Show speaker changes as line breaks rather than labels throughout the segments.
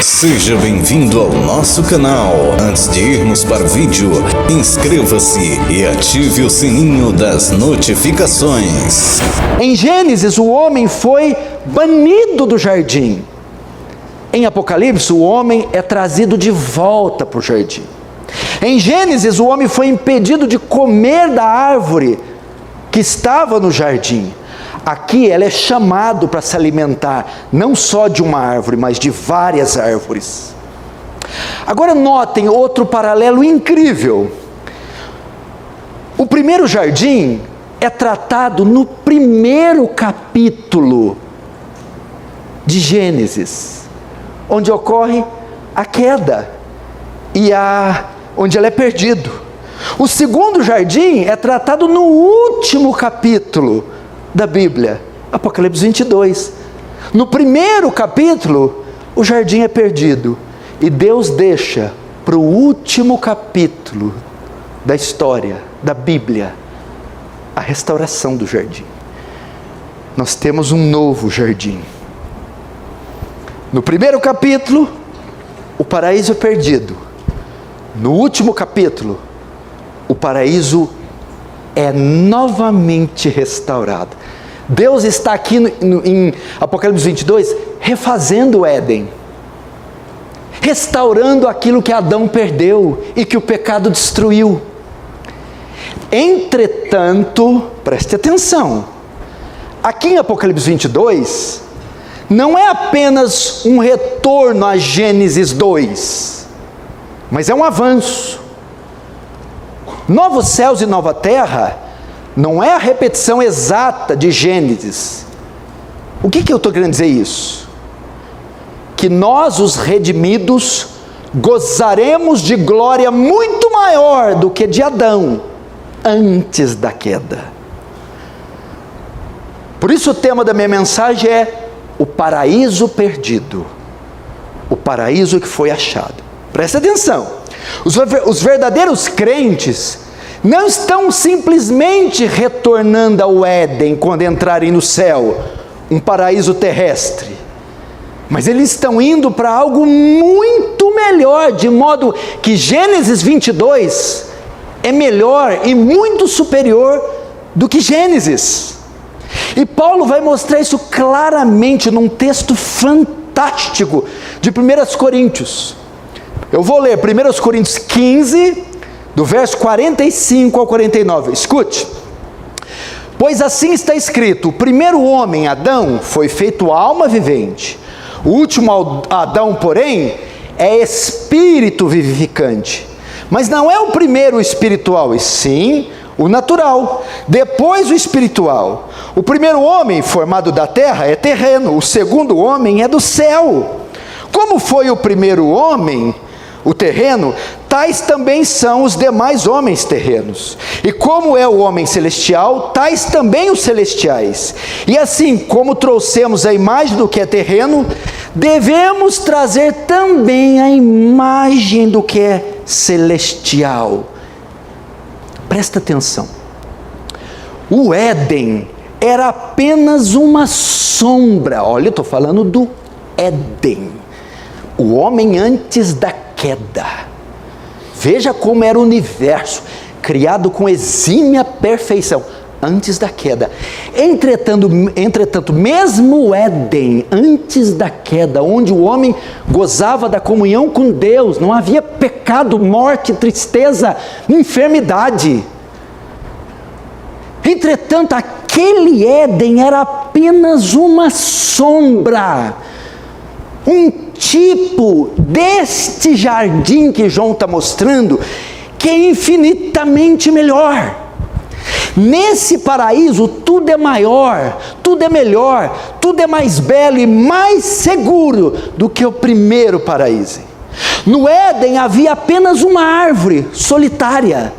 Seja bem-vindo ao nosso canal. Antes de irmos para o vídeo, inscreva-se e ative o sininho das notificações.
Em Gênesis, o homem foi banido do jardim. Em Apocalipse, o homem é trazido de volta para o jardim. Em Gênesis, o homem foi impedido de comer da árvore que estava no jardim. Aqui, ele é chamado para se alimentar, não só de uma árvore, mas de várias árvores. Agora notem outro paralelo incrível. O primeiro jardim é tratado no primeiro capítulo de Gênesis, onde ocorre a queda e onde ele é perdido. O segundo jardim é tratado no último capítulo da Bíblia, Apocalipse 22. No primeiro capítulo, o jardim é perdido e Deus deixa para o último capítulo da história da Bíblia a restauração do jardim. Nós temos um novo jardim. No primeiro capítulo, o paraíso é perdido. No último capítulo, o paraíso é novamente restaurado. Deus está aqui em Apocalipse 22, refazendo o Éden, restaurando aquilo que Adão perdeu e que o pecado destruiu. Entretanto, preste atenção, aqui em Apocalipse 22, não é apenas um retorno a Gênesis 2, mas é um avanço. Novos céus e nova terra não é a repetição exata de Gênesis. O que eu estou querendo dizer isso? Que nós, os redimidos, gozaremos de glória muito maior do que de Adão, antes da queda. Por isso o tema da minha mensagem é o paraíso perdido, o paraíso que foi achado. Presta atenção, os verdadeiros crentes não estão simplesmente retornando ao Éden quando entrarem no céu, um paraíso terrestre, mas eles estão indo para algo muito melhor, de modo que Gênesis 22 é melhor e muito superior do que Gênesis. E Paulo vai mostrar isso claramente num texto fantástico de 1 Coríntios. Eu vou ler 1 Coríntios 15, do verso 45 ao 49, escute. Pois assim está escrito: o primeiro homem, Adão, foi feito alma vivente. O último Adão, porém, é espírito vivificante. Mas não é o primeiro o espiritual, e sim o natural, depois o espiritual. O primeiro homem, formado da terra, é terreno, o segundo homem é do céu. Como foi o primeiro homem, o terreno, tais também são os demais homens terrenos. E como é o homem celestial, tais também os celestiais. E assim como trouxemos a imagem do que é terreno, devemos trazer também a imagem do que é celestial. Presta atenção. O Éden era apenas uma sombra. Olha, eu estou falando do Éden. O homem antes da queda. Veja como era o universo, criado com exímia perfeição, antes da queda. Entretanto, mesmo o Éden, antes da queda, onde o homem gozava da comunhão com Deus, não havia pecado, morte, tristeza, enfermidade. Entretanto, aquele Éden era apenas uma sombra, um tipo deste jardim que João está mostrando, que é infinitamente melhor. Nesse paraíso tudo é maior, tudo é melhor, tudo é mais belo e mais seguro do que o primeiro paraíso. No Éden havia apenas uma árvore solitária.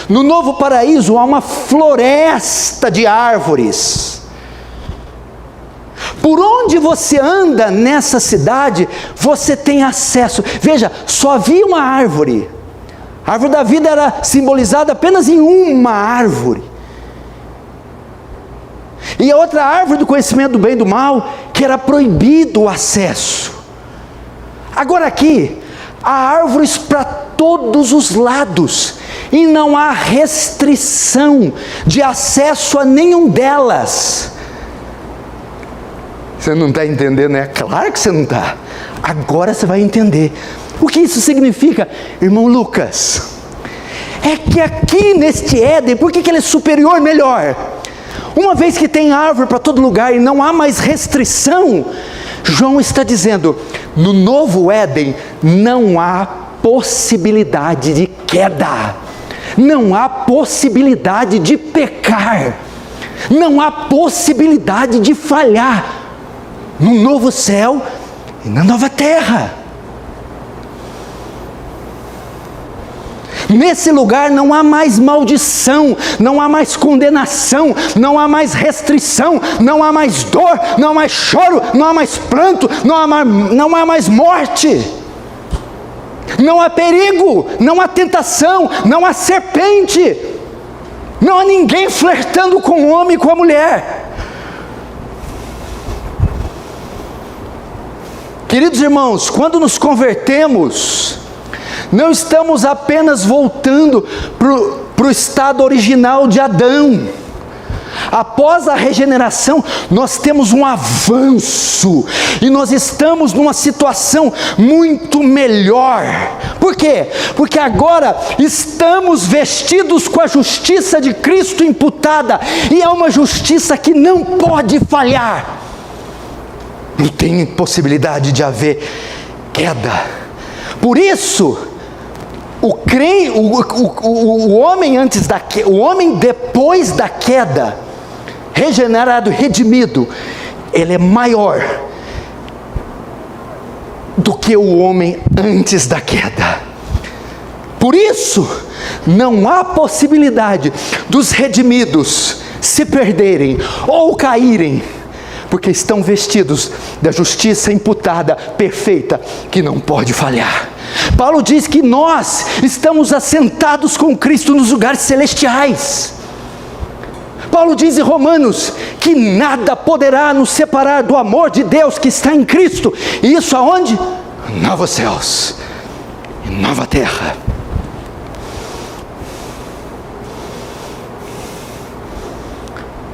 No novo paraíso há uma floresta de árvores. Por onde você anda nessa cidade, você tem acesso. Veja, só havia uma árvore. A árvore da vida era simbolizada apenas em uma árvore. E a outra árvore do conhecimento do bem e do mal, que era proibido o acesso. Agora aqui, há árvores para todos os lados, e não há restrição de acesso a nenhum delas. Você não está entendendo, né? Claro que você não está. Agora você vai entender. O que isso significa, irmão Lucas? É que aqui neste Éden, por que ele é superior, melhor? Uma vez que tem árvore para todo lugar e não há mais restrição, João está dizendo, no novo Éden não há possibilidade de queda, não há possibilidade de pecar, não há possibilidade de falhar, no novo céu e na nova terra. Nesse lugar não há mais maldição, não há mais condenação, não há mais restrição, não há mais dor, não há mais choro, não há mais pranto, não há mais morte, não há perigo, não há tentação, não há serpente, não há ninguém flertando com o homem e com a mulher. Queridos irmãos, quando nos convertemos, não estamos apenas voltando para o estado original de Adão. Após a regeneração, nós temos um avanço, e nós estamos numa situação muito melhor. Por quê? Porque agora estamos vestidos com a justiça de Cristo imputada, e é uma justiça que não pode falhar. Não tem possibilidade de haver queda. Por isso, o homem antes da queda, o homem depois da queda, regenerado, redimido, ele é maior do que o homem antes da queda. Por isso, não há possibilidade dos redimidos se perderem ou caírem, porque estão vestidos da justiça imputada, perfeita, que não pode falhar. Paulo diz que nós estamos assentados com Cristo nos lugares celestiais. Paulo diz em Romanos que nada poderá nos separar do amor de Deus que está em Cristo. E isso aonde? Novos céus e nova terra.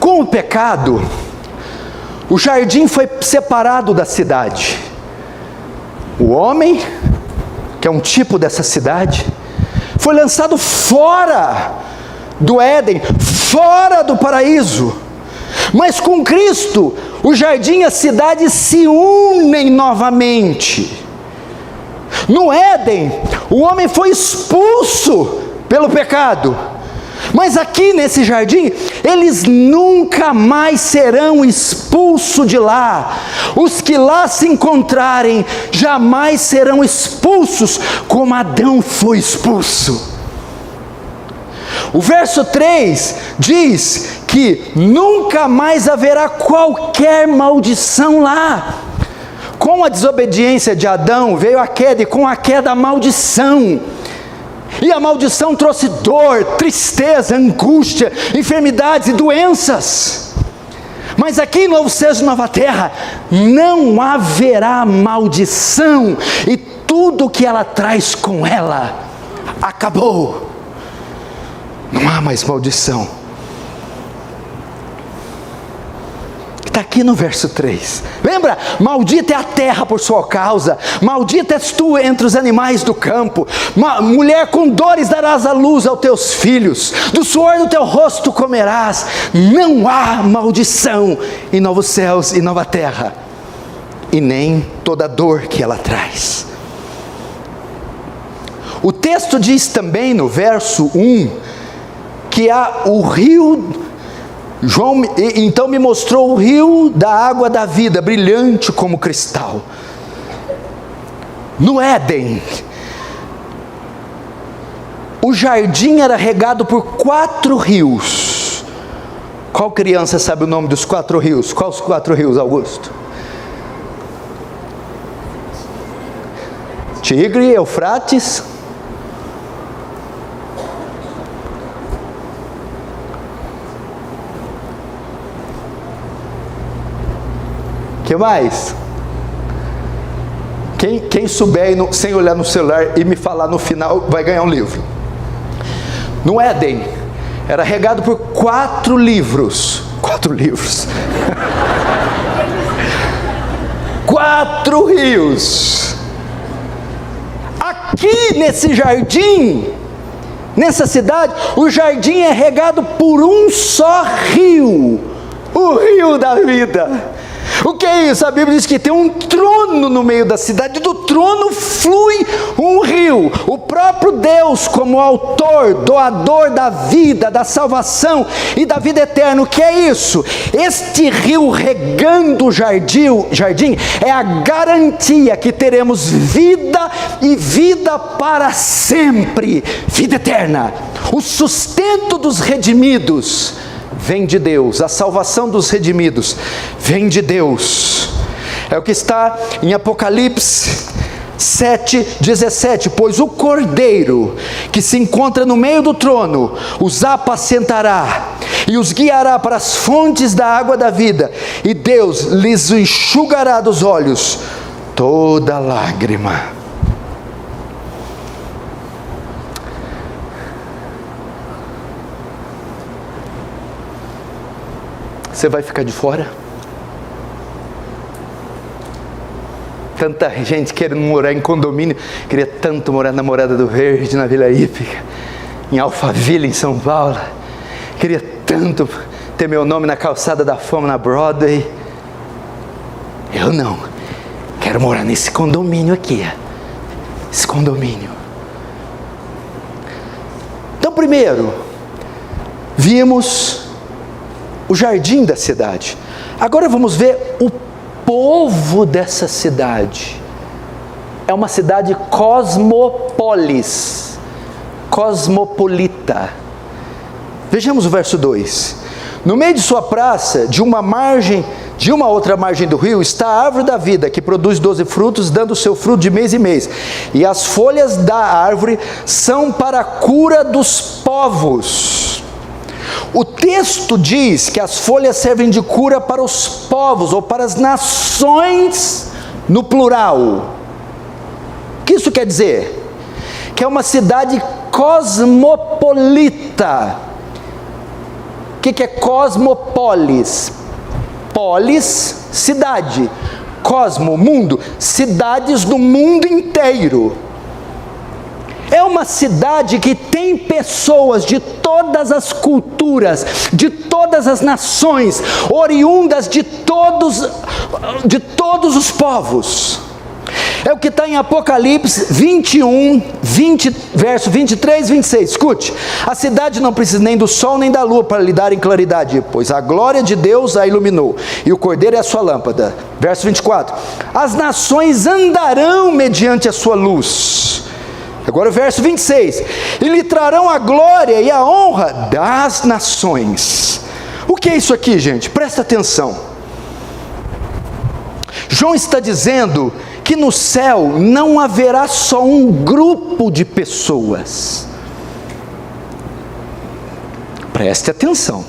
Com o pecado, o jardim foi separado da cidade. O homem, que é um tipo dessa cidade, foi lançado fora do Éden, fora do paraíso. Mas com Cristo, o jardim e a cidade se unem novamente. No Éden, o homem foi expulso pelo pecado. Mas aqui nesse jardim, eles nunca mais serão expulsos de lá. Os que lá se encontrarem, jamais serão expulsos como Adão foi expulso. O verso 3 diz que nunca mais haverá qualquer maldição lá. Com a desobediência de Adão veio a queda, e com a queda a maldição. E a maldição trouxe dor, tristeza, angústia, enfermidades e doenças. Mas aqui em Novo Céu e Nova Terra não haverá maldição, e tudo que ela traz com ela acabou. Não há mais maldição. Está aqui no verso 3. Lembra? Maldita é a terra por sua causa, maldita és tu entre os animais do campo. Mulher, com dores darás a luz aos teus filhos, do suor do teu rosto comerás. Não há maldição em novos céus e nova terra, e nem toda dor que ela traz. O texto diz também no verso 1 que há o rio. João então me mostrou o rio da água da vida, brilhante como cristal. No Éden, o jardim era regado por 4 rios. Qual criança sabe o nome dos 4 rios? Quais os 4 rios, Augusto? Tigre, Eufrates, que mais? Quem souber, sem olhar no celular e me falar no final, vai ganhar um livro. No Éden, era regado por 4 livros. 4 livros. 4 rios. Aqui nesse jardim, nessa cidade, o jardim é regado por um só rio, o rio da vida. O que é isso? A Bíblia diz que tem um trono no meio da cidade, do trono flui um rio, o próprio Deus como autor, doador da vida, da salvação e da vida eterna. O que é isso? Este rio regando o jardim é a garantia que teremos vida e vida para sempre, vida eterna. O sustento dos redimidos vem de Deus, a salvação dos redimidos vem de Deus. É o que está em Apocalipse 7:17, pois o Cordeiro que se encontra no meio do trono os apacentará e os guiará para as fontes da água da vida, e Deus lhes enxugará dos olhos toda lágrima. Você vai ficar de fora? Tanta gente querendo morar em condomínio. Queria tanto morar na Morada do Verde, na Vila Hípica, em Alphaville, em São Paulo. Queria tanto ter meu nome na calçada da fama, na Broadway. Eu não. Quero morar nesse condomínio aqui. Esse condomínio. Então, primeiro, vimos o jardim da cidade. Agora vamos ver o povo dessa cidade. É uma cidade cosmopolis, cosmopolita. Vejamos o verso 2. No meio de sua praça, de uma outra margem do rio, está a árvore da vida, que produz 12 frutos, dando o seu fruto de mês em mês. E as folhas da árvore são para a cura dos povos. O texto diz que as folhas servem de cura para os povos, ou para as nações, no plural. O que isso quer dizer? Que é uma cidade cosmopolita. O que é cosmopolis? Polis, cidade. Cosmo, mundo. Cidades do mundo inteiro. É uma cidade que tem pessoas de todas as culturas, de todas as nações, oriundas de todos os povos. É o que está em Apocalipse 21, verso 23 e 26. Escute: a cidade não precisa nem do sol nem da lua para lhe darem claridade, pois a glória de Deus a iluminou, e o Cordeiro é a sua lâmpada. Verso 24: as nações andarão mediante a sua luz. Agora o verso 26, e lhe trarão a glória e a honra das nações. O que é isso aqui, gente? Presta atenção. João está dizendo que no céu não haverá só um grupo de pessoas. Preste atenção.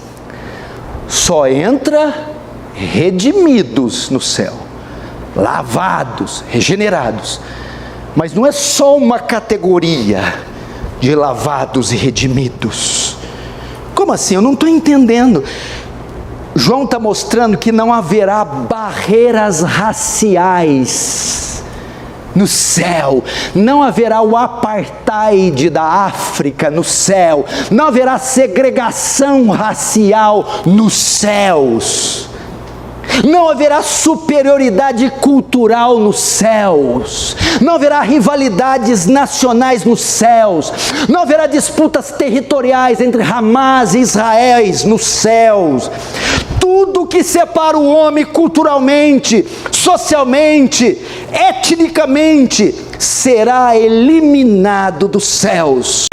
Só entra redimidos no céu, lavados, regenerados. Mas não é só uma categoria de lavados e redimidos. Como assim? Eu não estou entendendo. João está mostrando que não haverá barreiras raciais no céu. Não haverá o apartheid da África no céu. Não haverá segregação racial nos céus. Não haverá superioridade cultural nos céus, não haverá rivalidades nacionais nos céus, não haverá disputas territoriais entre Hamas e Israel nos céus. Tudo que separa o homem culturalmente, socialmente, etnicamente, será eliminado dos céus.